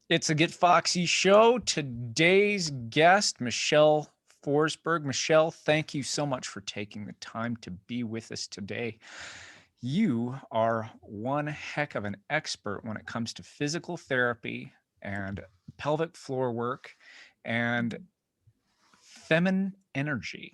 It's a Get Foxy show. Today's guest, Michele Forsberg. Michele, thank you so much for taking the time to be with us today. You are one heck of an expert when it comes to physical therapy and pelvic floor work and FeminEnergy.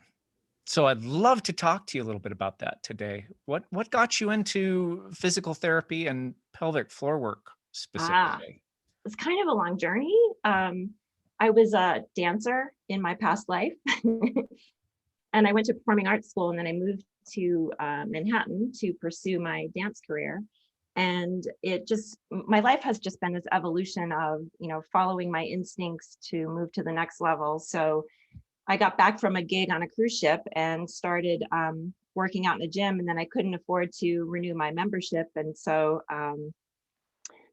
So I'd love to talk to you a little bit about that today. What got you into physical therapy and pelvic floor work Ah, specifically? it's kind of a long journey. I was a dancer in my past life, and I went to performing arts school, and then I moved to Manhattan to pursue my dance career. And my life has just been this evolution of, following my instincts to move to the next level. So I got back from a gig on a cruise ship and started working out in a gym, and then I couldn't afford to renew my membership. And so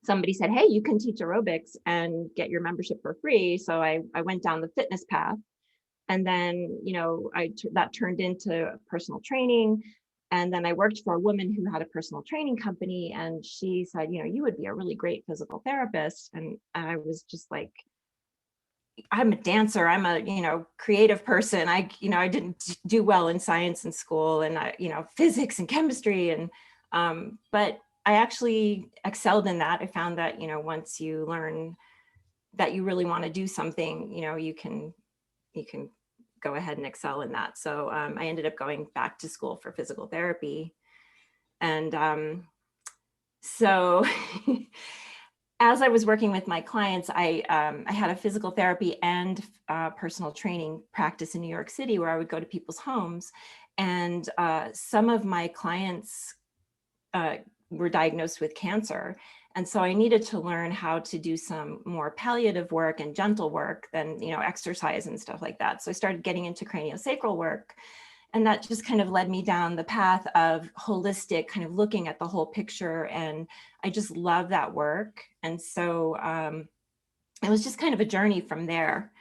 somebody said, hey, you can teach aerobics and get your membership for free. So I went down the fitness path. And then, that turned into personal training. And then I worked for a woman who had a personal training company. And she said, you would be a really great physical therapist. And I was just like, I'm a dancer. I'm a, creative person. I didn't do well in science in school and physics and chemistry. And, but I actually excelled in that. I found that, once you learn that you really want to do something, you can go ahead and excel in that. So I ended up going back to school for physical therapy. And so as I was working with my clients, I had a physical therapy and personal training practice in New York City, where I would go to people's homes. And some of my clients were diagnosed with cancer. And so I needed to learn how to do some more palliative work and gentle work than, exercise and stuff like that. So I started getting into craniosacral work. And that just kind of led me down the path of holistic, kind of looking at the whole picture. And I just love that work. And so it was just kind of a journey from there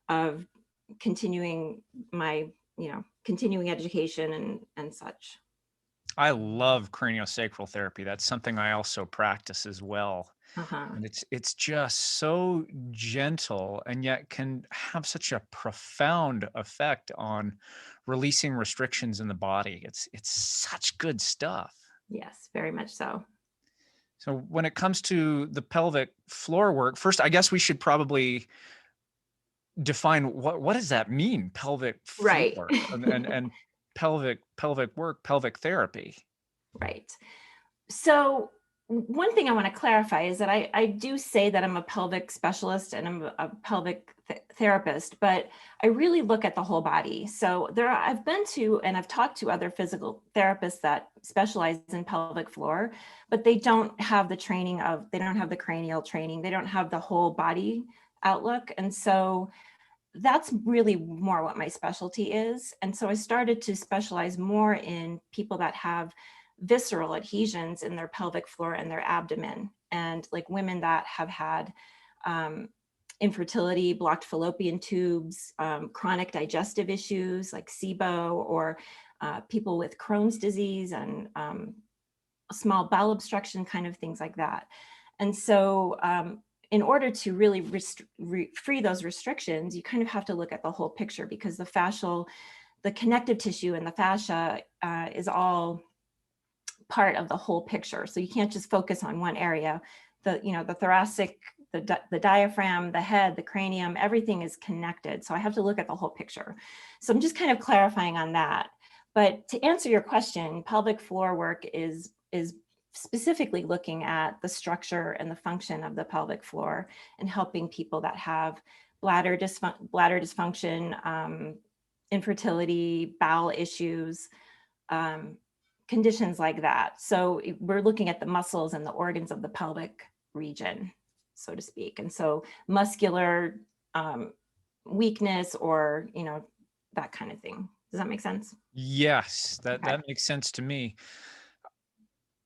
of continuing my, continuing education and such. I love craniosacral therapy. That's something I also practice as well. Uh-huh. And it's just so gentle and yet can have such a profound effect on releasing restrictions in the body. It's such good stuff. Yes, very much so. So when it comes to the pelvic floor work, first I guess we should probably define what does that mean, pelvic Right. floor and pelvic work, pelvic therapy. Right. So one thing I want to clarify is that I do say that I'm a pelvic specialist and I'm a pelvic therapist, but I really look at the whole body. So I've been to and I've talked to other physical therapists that specialize in pelvic floor, but they don't have the they don't have the cranial training. They don't have the whole body outlook. And so that's really more what my specialty is. And so I started to specialize more in people that have visceral adhesions in their pelvic floor and their abdomen, and like women that have had infertility, blocked fallopian tubes, chronic digestive issues like SIBO, or people with Crohn's disease and small bowel obstruction, kind of things like that. And so in order to really free those restrictions, you kind of have to look at the whole picture, because the connective tissue and the fascia is all part of the whole picture. So you can't just focus on one area. The thoracic, the diaphragm, the head, the cranium, everything is connected. So I have to look at the whole picture. So I'm just kind of clarifying on that. But to answer your question, pelvic floor work is specifically looking at the structure and the function of the pelvic floor and helping people that have bladder dysfunction, infertility, bowel issues, conditions like that. So we're looking at the muscles and the organs of the pelvic region, so to speak. And so muscular weakness, or, that kind of thing. Does that make sense? Yes, Okay. that makes sense to me.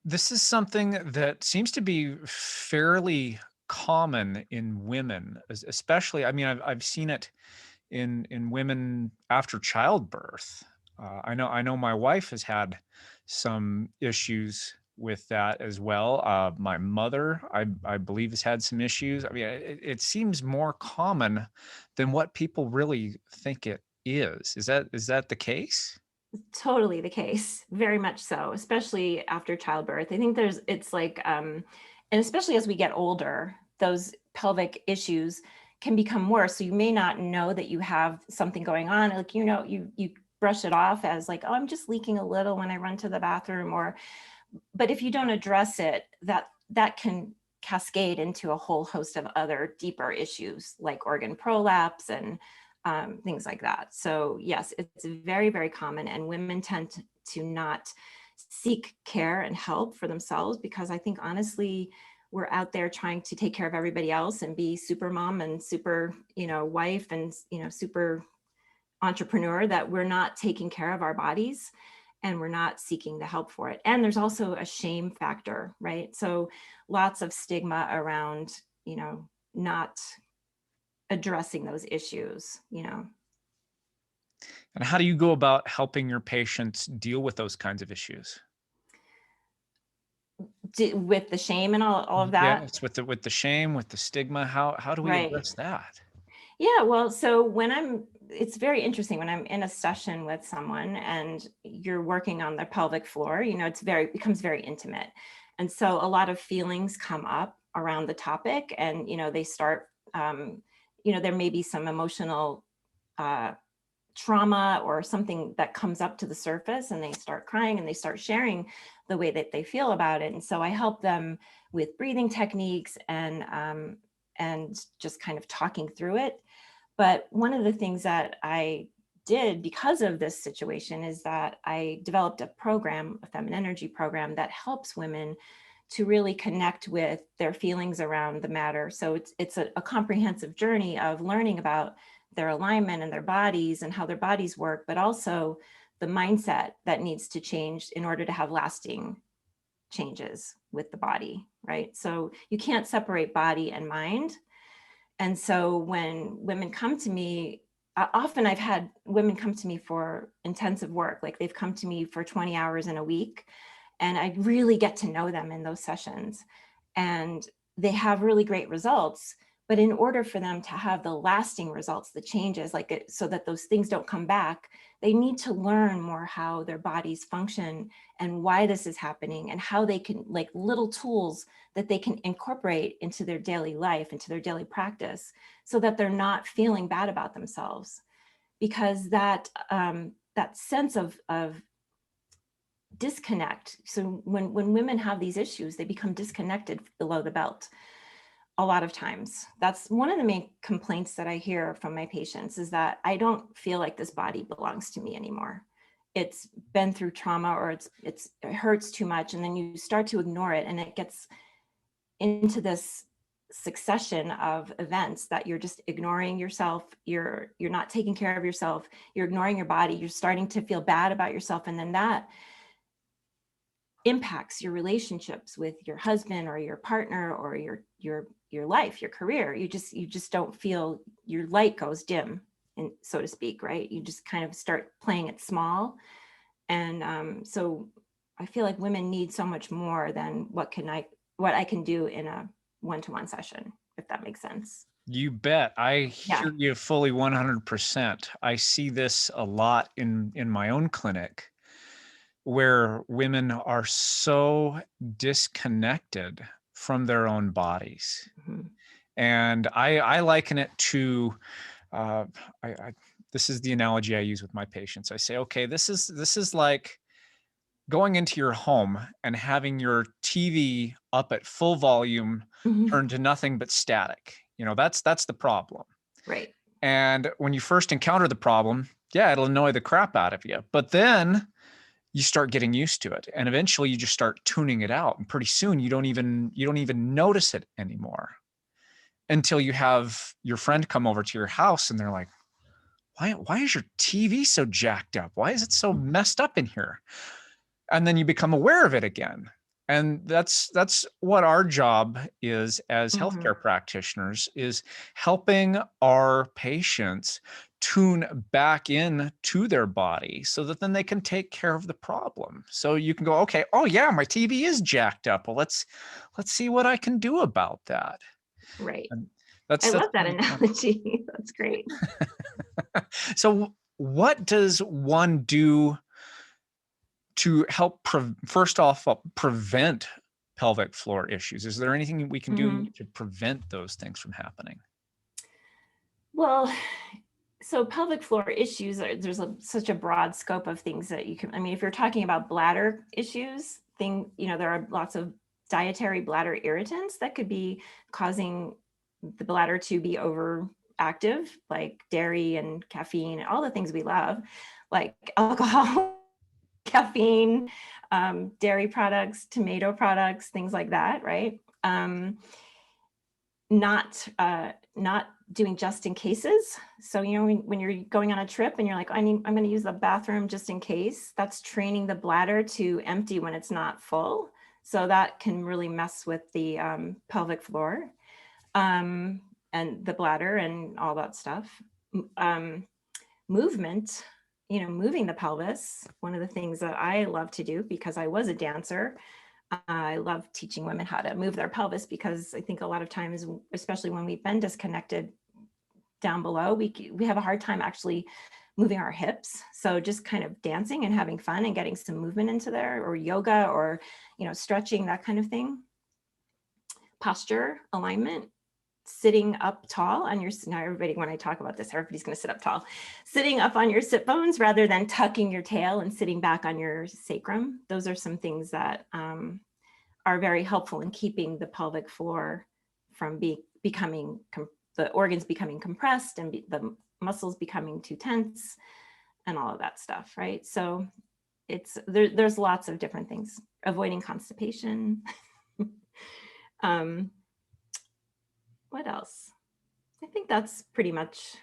This is something that seems to be fairly common in women, especially. I mean, I've seen it in women after childbirth. I know my wife has had some issues with that as well. My mother, I believe, has had some issues. I mean, it seems more common than what people really think it is. Is that the case? Totally the case, very much so, especially after childbirth. I think it's like, and especially as we get older, those pelvic issues can become worse. So you may not know that you have something going on. Like, you brush it off as like, oh, I'm just leaking a little when I run to the bathroom, but if you don't address it, that can cascade into a whole host of other deeper issues like organ prolapse and things like that. So yes, it's very, very common, and women tend to not seek care and help for themselves because I think honestly, we're out there trying to take care of everybody else and be super mom and super, wife and, super entrepreneur, that we're not taking care of our bodies and we're not seeking the help for it. And there's also a shame factor, right? So lots of stigma around, not addressing those issues. And how do you go about helping your patients deal with those kinds of issues? With the shame and all of that. Yes, with the shame, with the stigma, how do we Right. address that? Yeah, well, so it's very interesting when I'm in a session with someone and you're working on the pelvic floor, becomes very intimate. And so a lot of feelings come up around the topic and, they start, there may be some emotional uh, trauma or something that comes up to the surface, and they start crying and they start sharing the way that they feel about it. And so I help them with breathing techniques and just kind of talking through it. But one of the things that I did because of this situation is that I developed a program, a FeminEnergy program, that helps women to really connect with their feelings around the matter. So it's a comprehensive journey of learning about their alignment and their bodies and how their bodies work, but also the mindset that needs to change in order to have lasting changes with the body, right? So you can't separate body and mind. And so when women come to me, often I've had women come to me for intensive work, like they've come to me for 20 hours in a week, and I really get to know them in those sessions. And they have really great results. But in order for them to have the lasting results, the changes, so that those things don't come back, they need to learn more how their bodies function and why this is happening, and how they can, like, little tools that they can incorporate into their daily life, into their daily practice, so that they're not feeling bad about themselves. Because that sense of disconnect. So when women have these issues, they become disconnected below the belt. A lot of times, that's one of the main complaints that I hear from my patients, is that I don't feel like this body belongs to me anymore. It's been through trauma, or it hurts too much, and then you start to ignore it, and it gets into this succession of events that you're just ignoring yourself. You're not taking care of yourself. You're ignoring your body. You're starting to feel bad about yourself, and then that impacts your relationships with your husband or your partner or your life, your career. You just don't feel, your light goes dim, and so to speak, right? You just kind of start playing it small. And so I feel like women need so much more than what I can do in a one-to-one session, if that makes sense. You bet. I Yeah. hear you fully 100%. I see this a lot in my own clinic, where women are so disconnected from their own bodies. Mhm. And I liken it to, uh, this is the analogy I use with my patients. I say, okay, this is like going into your home and having your TV up at full volume, Mhm. turned to nothing but static. That's the problem. Right. And when you first encounter the problem, yeah, it'll annoy the crap out of you. But then you start getting used to it, and eventually you just start tuning it out. And pretty soon you don't even notice it anymore, until you have your friend come over to your house and they're like, why is your TV so jacked up? Why is it so messed up in here? And then you become aware of it again. And that's what our job is as Mhm. healthcare practitioners, is helping our patients tune back in to their body so that then they can take care of the problem. So you can go, okay, oh yeah, my TV is jacked up. Well, let's see what I can do about that. Right. And I that's love that really fun. analogy. That's great. So what does one do to help first off prevent pelvic floor issues? Is there anything we can do Mhm. to prevent those things from happening? Well, so pelvic floor issues there's such a broad scope of things that you can, I mean, if you're talking about bladder issues, there are lots of dietary bladder irritants that could be causing the bladder to be overactive, like dairy and caffeine, all the things we love, like alcohol, caffeine, dairy products, tomato products, things like that, right? Not doing just in cases. So, when you're going on a trip and you're like, I'm going to use the bathroom just in case, that's training the bladder to empty when it's not full. So that can really mess with the pelvic floor and the bladder and all that stuff. Um, Movement, moving the pelvis. One of the things that I love to do, because I was a dancer, I love teaching women how to move their pelvis, because I think a lot of times, especially when we've been disconnected down below, we have a hard time actually moving our hips. So just kind of dancing and having fun and getting some movement into there, or yoga, or stretching, that kind of thing. Posture, alignment, sitting up tall on your, now everybody, when I talk about this, everybody's going to sit up tall, sitting up on your sit bones rather than tucking your tail and sitting back on your sacrum. Those are some things that are very helpful in keeping the pelvic floor from becoming, the organs becoming compressed and the muscles becoming too tense and all of that stuff, right? So there's lots of different things. Avoiding constipation. What else? I think that's pretty much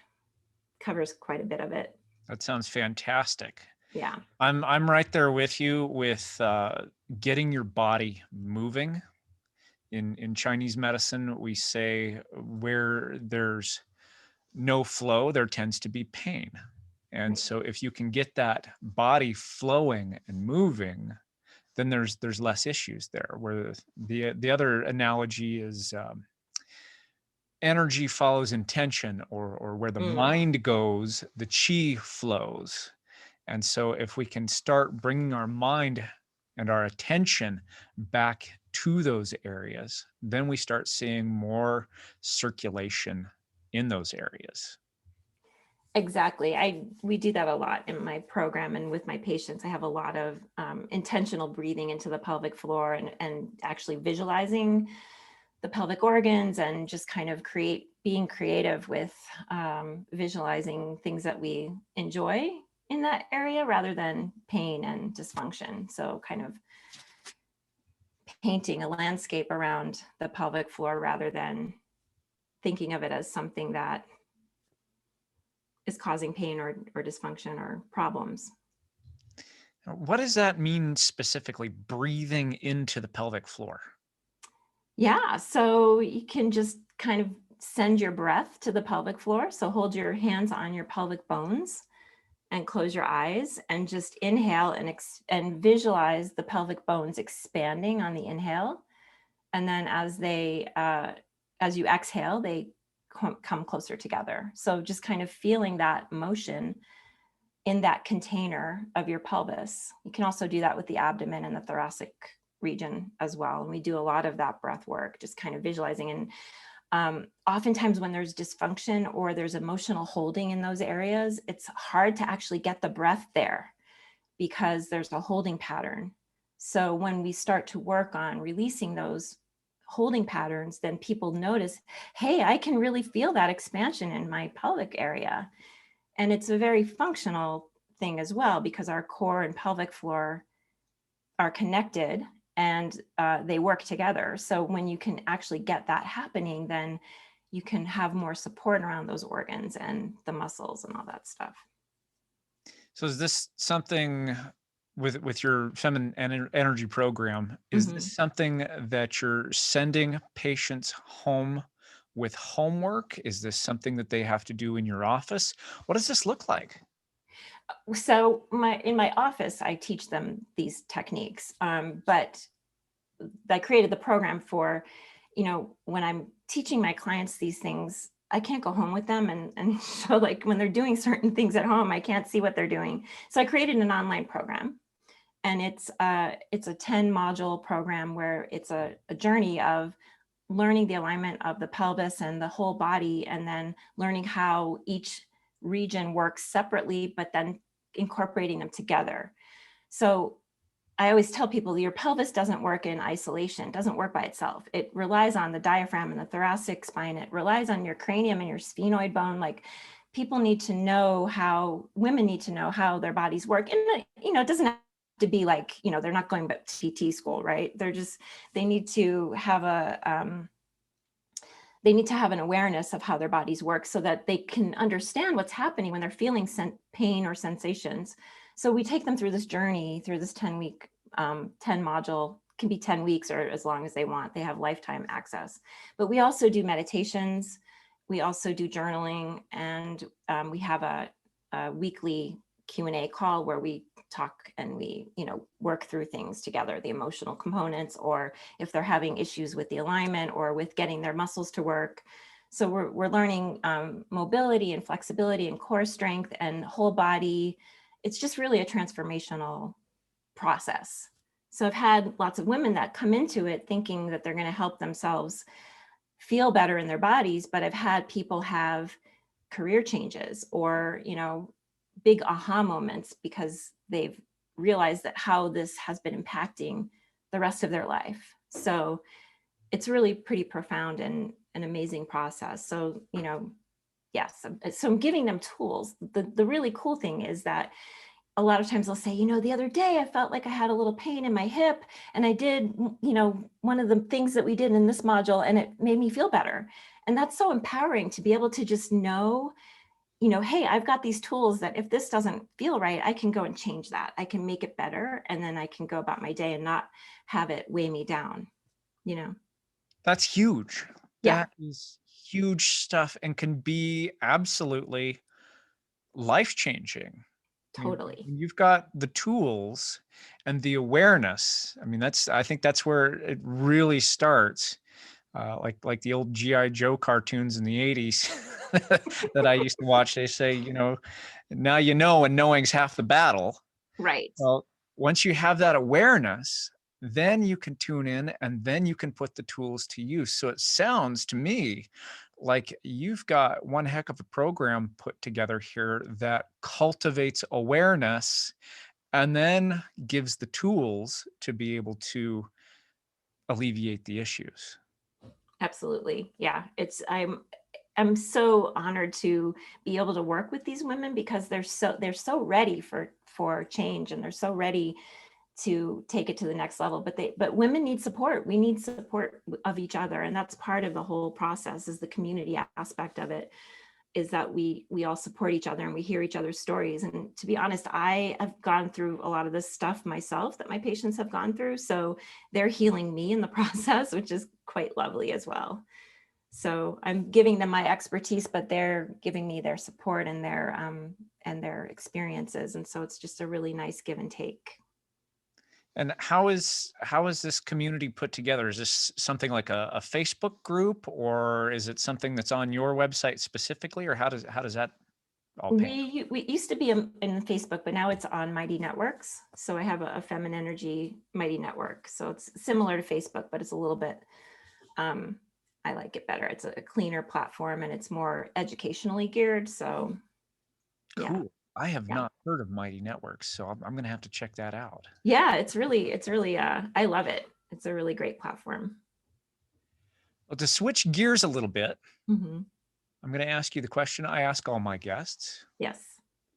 covers quite a bit of it. That sounds fantastic. Yeah. I'm right there with you with getting your body moving. In Chinese medicine, we say where there's no flow, there tends to be pain. And Right. so if you can get that body flowing and moving, then there's less issues there. Where the other analogy is energy follows intention, or where the Mm. mind goes, the chi flows. And so if we can start bringing our mind and our attention back to those areas, then we start seeing more circulation in those areas. Exactly. We do that a lot in my program and with my patients. I have a lot of intentional breathing into the pelvic floor, and actually visualizing the pelvic organs, and just kind of being creative with visualizing things that we enjoy in that area rather than pain and dysfunction. So kind of painting a landscape around the pelvic floor rather than thinking of it as something that is causing pain or dysfunction or problems. What does that mean specifically, breathing into the pelvic floor? Yeah, so you can just kind of send your breath to the pelvic floor. So hold your hands on your pelvic bones and close your eyes, and just inhale and visualize the pelvic bones expanding on the inhale. And then as you exhale, they come closer together. So just kind of feeling that motion in that container of your pelvis. You can also do that with the abdomen and the thoracic region as well. And we do a lot of that breath work, just kind of visualizing. And oftentimes when there's dysfunction or there's emotional holding in those areas, it's hard to actually get the breath there because there's a holding pattern. So when we start to work on releasing those holding patterns, then people notice, hey, I can really feel that expansion in my pelvic area. And it's a very functional thing as well, because our core and pelvic floor are connected, and they work together. So when you can actually get that happening, then you can have more support around those organs and the muscles and all that stuff. So is this something with your FeminEnergy program? Is Mm-hmm. this something that you're sending patients home with homework? Is this something that they have to do in your office? What does this look like? So in my office, I teach them these techniques, but I created the program for, when I'm teaching my clients these things, I can't go home with them. And so like when they're doing certain things at home, I can't see what they're doing. So I created an online program, and it's a 10 module program where it's a journey of learning the alignment of the pelvis and the whole body, and then learning how each region works separately, but then incorporating them together. So I always tell people your pelvis doesn't work in isolation, doesn't work by itself. It relies on the diaphragm and the thoracic spine. It relies on your cranium and your sphenoid bone. Like people need to know how, women need to know how their bodies work. And, it doesn't have to be like, they're not going back to PT school, right? They need to have an awareness of how their bodies work so that they can understand what's happening when they're feeling pain or sensations. So we take them through this journey, through this 10-week, 10 module, can be 10 weeks or as long as they want. They have lifetime access. But we also do meditations. We also do journaling. And we have a weekly Q&A call where we talk and we, work through things together, the emotional components, or if they're having issues with the alignment or with getting their muscles to work. So we're learning mobility and flexibility and core strength and whole body. It's just really a transformational process. So I've had lots of women that come into it thinking that they're going to help themselves feel better in their bodies, but I've had people have career changes or, big aha moments because they've realized that how this has been impacting the rest of their life. So it's really pretty profound and an amazing process. So, yes, so I'm giving them tools. The really cool thing is that a lot of times they'll say, the other day I felt like I had a little pain in my hip and I did, one of the things that we did in this module and it made me feel better. And that's so empowering to be able to just know, hey, I've got these tools that if this doesn't feel right, I can go and change that. I can make it better. And then I can go about my day and not have it weigh me down, That's huge. Yeah, That is huge stuff and can be absolutely life-changing. totally. When you've got the tools and the awareness, I think that's where it really starts. Like the old GI Joe cartoons in the 80s that I used to watch. They say, now you know, and knowing's half the battle. Right. Well, once you have that awareness, then you can tune in and then you can put the tools to use. So it sounds to me like you've got one heck of a program put together here that cultivates awareness and then gives the tools to be able to alleviate the issues. Absolutely. Yeah. I'm so honored to be able to work with these women because they're so ready for change and they're so ready to take it to the next level. But women need support. We need support of each other. And that's part of the whole process is the community aspect of it, is that we all support each other and we hear each other's stories. And to be honest, I have gone through a lot of this stuff myself that my patients have gone through. So they're healing me in the process, which is quite lovely as well. So I'm giving them my expertise, but they're giving me their support and their experiences. And so it's just a really nice give and take. And how is this community put together? Is this something like a Facebook group, or is it something that's on your website specifically, or how does that all pan out? We used to be in Facebook, but now it's on Mighty Networks. So I have a FeminEnergy Mighty Network. So it's similar to Facebook, but it's a little bit, I like it better. It's a cleaner platform and it's more educationally geared. So yeah, Cool. I have yeah. not heard of Mighty Networks, so I'm going to have to check that out. Yeah, it's really, I love it. It's a really great platform. Well, to switch gears a little bit, Hmm. I'm going to ask you the question I ask all my guests, Yes.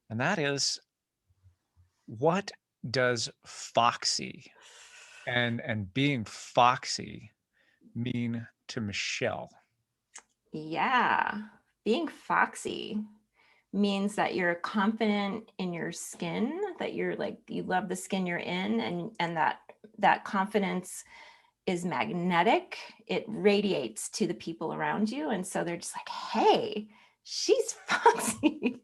and that is, what does Foxy and being Foxy mean to Michele? Yeah. Being foxy means that you're confident in your skin, that you're like, you love the skin you're in, and that confidence is magnetic. It radiates to the people around you. And so they're just like, hey, she's Foxy.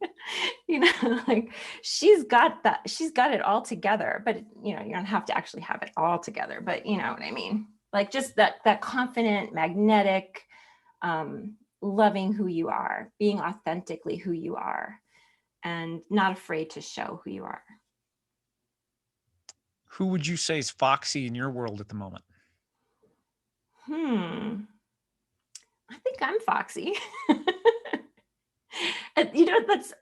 Like she's got it all together. But you don't have to actually have it all together, but you know what I mean? Like just that confident, magnetic, loving who you are, being authentically who you are, and not afraid to show who you are. Who would you say is Foxy in your world at the moment? I think I'm Foxy. That's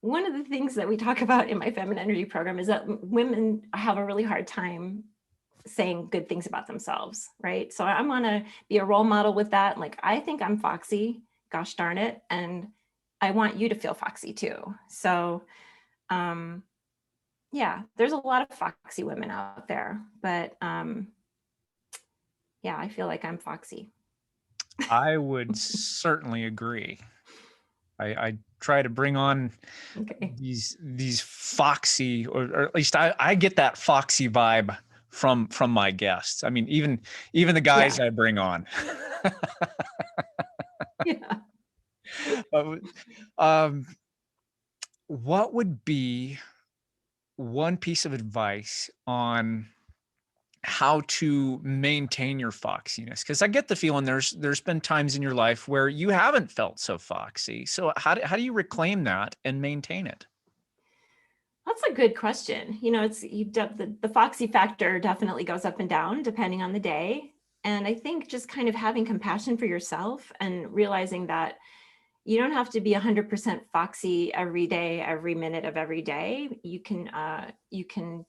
one of the things that we talk about in my FeminEnergy program, is that women have a really hard time saying good things about themselves, right? So I want to be a role model with that. Like, I think I'm Foxy, gosh darn it. And I want you to feel Foxy too. So yeah, there's a lot of Foxy women out there, but yeah, I feel like I'm Foxy. I would certainly agree. I try to bring on these Foxy, or at least I get that Foxy vibe from my guests. I mean, even the guys I bring on. Yeah. What would be one piece of advice on how to maintain your foxiness? Because I get the feeling there's been times in your life where you haven't felt so foxy. So how do you reclaim that and maintain it? That's a good question. It's the Foxy factor definitely goes up and down depending on the day. And I think just kind of having compassion for yourself and realizing that you don't have to be 100% Foxy every day, every minute of every day. You can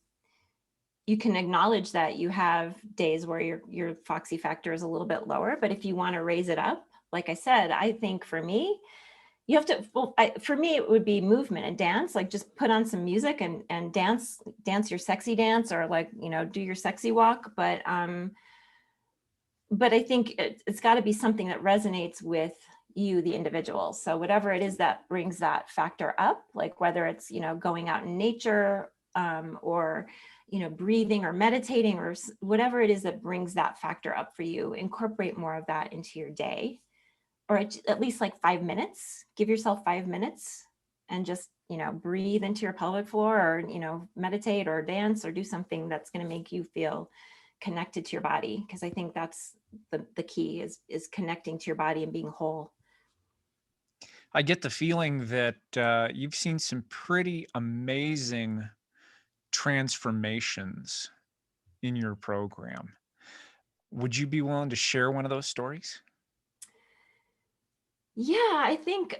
acknowledge that you have days where your Foxy factor is a little bit lower, but if you want to raise it up, like I said, I think for me, you have to, for me, it would be movement and dance. Like just put on some music and dance your sexy dance, or like, do your sexy walk. But I think it's got to be something that resonates with you, the individual. So whatever it is that brings that factor up, like whether it's, going out in nature, or, breathing or meditating, or whatever it is that brings that factor up for you, incorporate more of that into your day. Or at least like 5 minutes, give yourself 5 minutes and just, breathe into your pelvic floor, or, meditate or dance or do something that's going to make you feel connected to your body. Because I think that's the key is connecting to your body and being whole. I get the feeling that you've seen some pretty amazing transformations in your program. Would you be willing to share one of those stories? Yeah, I think,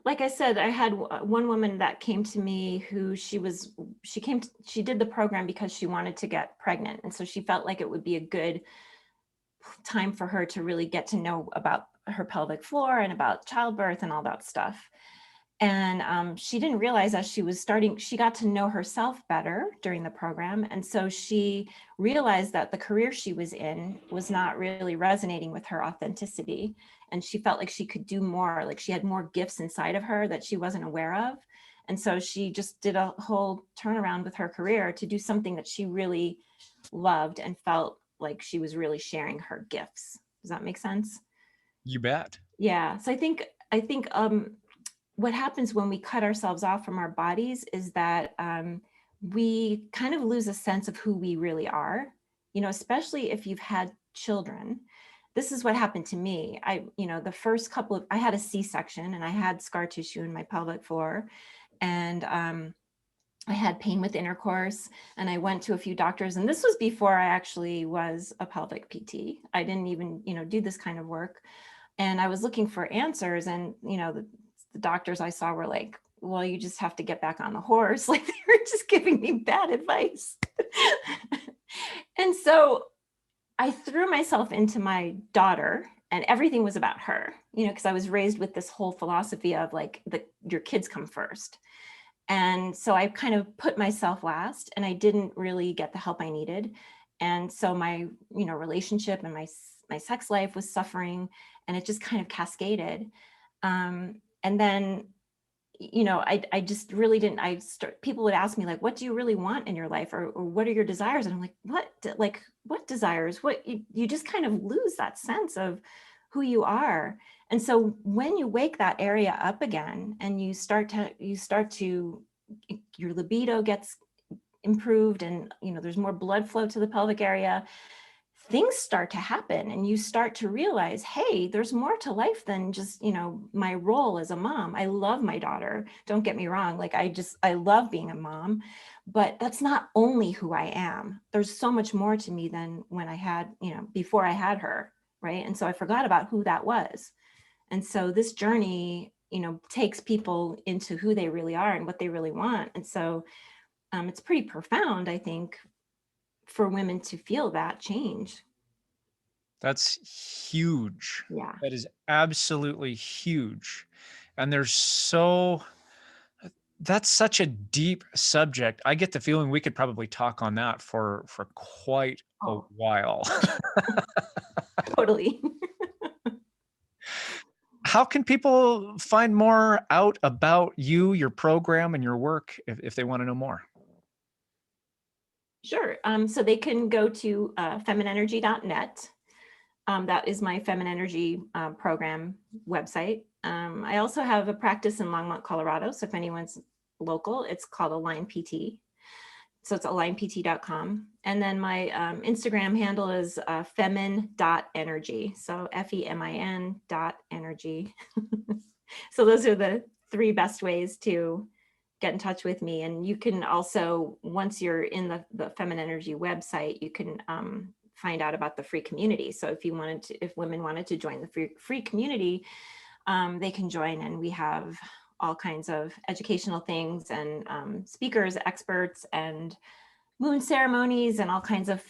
like I said, I had one woman that came to me who she did the program because she wanted to get pregnant. And so she felt like it would be a good time for her to really get to know about her pelvic floor and about childbirth and all that stuff. And she didn't realize as she was starting, she got to know herself better during the program. And so she realized that the career she was in was not really resonating with her authenticity. And she felt like she could do more, like she had more gifts inside of her that she wasn't aware of. And so she just did a whole turnaround with her career to do something that she really loved and felt like she was really sharing her gifts. Does that make sense? You bet. Yeah. So I think what happens when we cut ourselves off from our bodies is that we kind of lose a sense of who we really are, especially if you've had children. This is what happened to me. The first I had a C-section and I had scar tissue in my pelvic floor, and I had pain with intercourse, and I went to a few doctors, and this was before I actually was a pelvic PT. I didn't even, do this kind of work. And I was looking for answers, and, the doctors I saw were like, well, you just have to get back on the horse. Like, they were just giving me bad advice. And so I threw myself into my daughter, and everything was about her, because I was raised with this whole philosophy of like, your kids come first. And so I kind of put myself last, and I didn't really get the help I needed. And so my, relationship and my sex life was suffering, and it just kind of cascaded. And then, I just really didn't, people would ask me like, what do you really want in your life? Or what are your desires? And I'm like, what desires? You just kind of lose that sense of who you are. And so when you wake that area up again and you start to, your libido gets improved and, there's more blood flow to the pelvic area, things start to happen and you start to realize, hey, there's more to life than just, my role as a mom. I love my daughter. Don't get me wrong. Like, I love being a mom, but that's not only who I am. There's so much more to me than when I had, before I had her. Right. And so I forgot about who that was. And so this journey, takes people into who they really are and what they really want. And so it's pretty profound, I think, for women to feel that change. That's huge. Yeah. That is absolutely huge. And that's such a deep subject. I get the feeling we could probably talk on that for quite a Oh, while. totally. How can people find more out about you, your program, and your work if they want to know more? Sure. So they can go to FeminEnergy.net. That is my FeminEnergy program website. I also have a practice in Longmont, Colorado. So if anyone's local, it's called Align PT. So it's alignpt.com. And then my Instagram handle is femin.energy. So FEMIN.energy. So those are the 3 best ways to get in touch with me. And you can also, once you're in the FeminEnergy website, you can find out about the free community. So if women wanted to join the free community, they can join, and we have all kinds of educational things and speakers, experts, and moon ceremonies, and all kinds of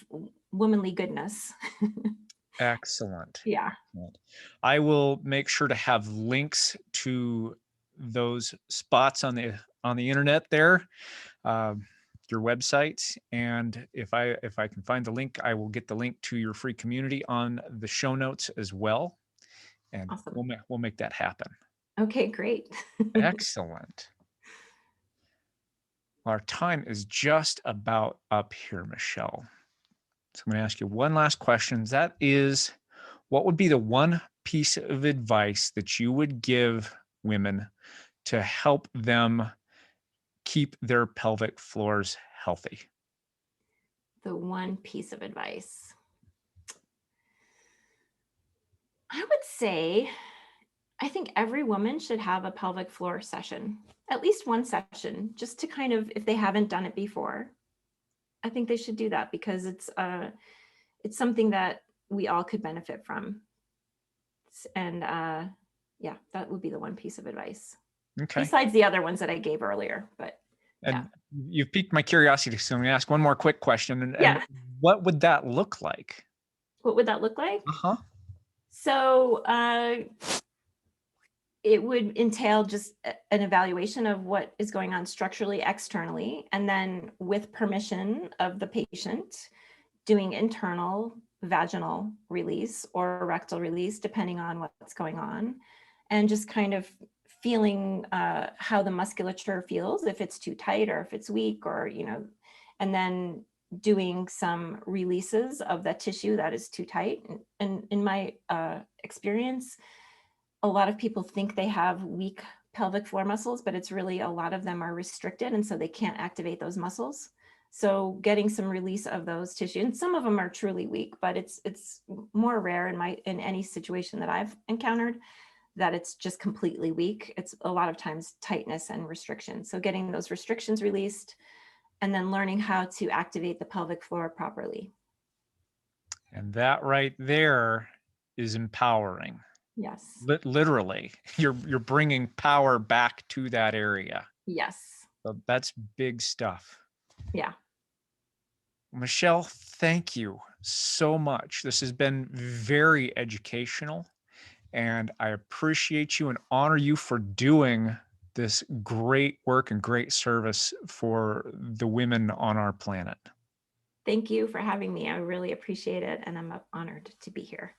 womanly goodness. Excellent. Yeah. Excellent. I will make sure to have links to those spots on the internet there, um, your website, and if I can find the link, I will get the link to your free community on the show notes as well, and Awesome. we'll make that happen. Okay, great. Excellent. Our time is just about up here, Michele. So I'm going to ask you one last question. That is, what would be the one piece of advice that you would give women to help them keep their pelvic floors healthy? The one piece of advice I would say, I think every woman should have a pelvic floor session, at least one session, just to kind of, if they haven't done it before, I think they should do that, because it's something that we all could benefit from. And yeah, that would be the one piece of advice, Okay. besides the other ones that I gave earlier. But yeah. And you've piqued my curiosity. So I'm going to ask one more quick question. And Yeah. what would that look like? What would that look like? Uh-huh. So it would entail just an evaluation of what is going on structurally, externally, and then with permission of the patient, doing internal vaginal release or rectal release, depending on what's going on, and just kind of feeling how the musculature feels, if it's too tight or if it's weak, or, and then doing some releases of that tissue that is too tight. And in my experience, a lot of people think they have weak pelvic floor muscles, but it's really, a lot of them are restricted, and so they can't activate those muscles. So getting some release of those tissue, and some of them are truly weak, but it's more rare in any situation that I've encountered that it's just completely weak. It's a lot of times tightness and restriction. So getting those restrictions released, and then learning how to activate the pelvic floor properly. And that right there is empowering. Yes. Literally, you're bringing power back to that area. Yes. So that's big stuff. Yeah. Michele, thank you so much. This has been very educational, and I appreciate you and honor you for doing this great work and great service for the women on our planet. Thank you for having me. I really appreciate it, and I'm honored to be here.